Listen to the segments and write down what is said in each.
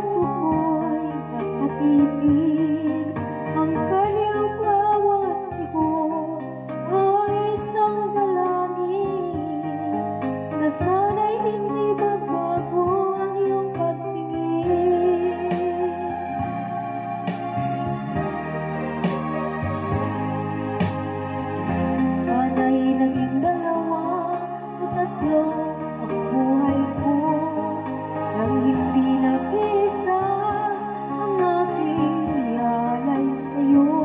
puso ko'y nakatitig, ang kanyang bawat tibok ay isang dalangin, na sana'y hindi magbago ang iyong pagtingin. Sana'y naging dalawa o tatlo ang buhay ko, nang hindi nag-isa ang aking ialay sa'yo.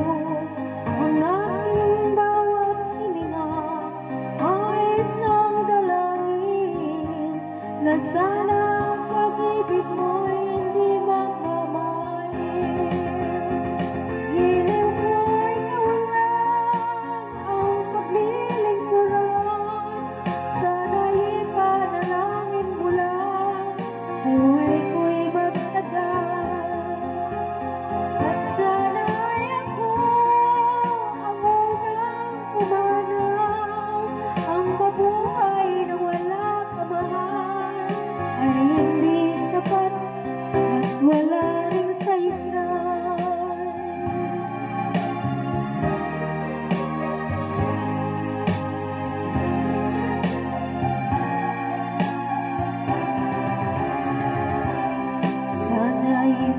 Ang aking bawat hininga ay isang dalangin, na sana ang pag-ibig mo'y hindi magmamahal. Hiling ko'y kawalan ang paglilingkuran, sana'y ipanalangin mo lang buhay ko'y magtagal. At sana'y ako ang unang pumanaw, ang mabuhay na wala kamahal ay hindi sapat at wala ring saysay. Sana'y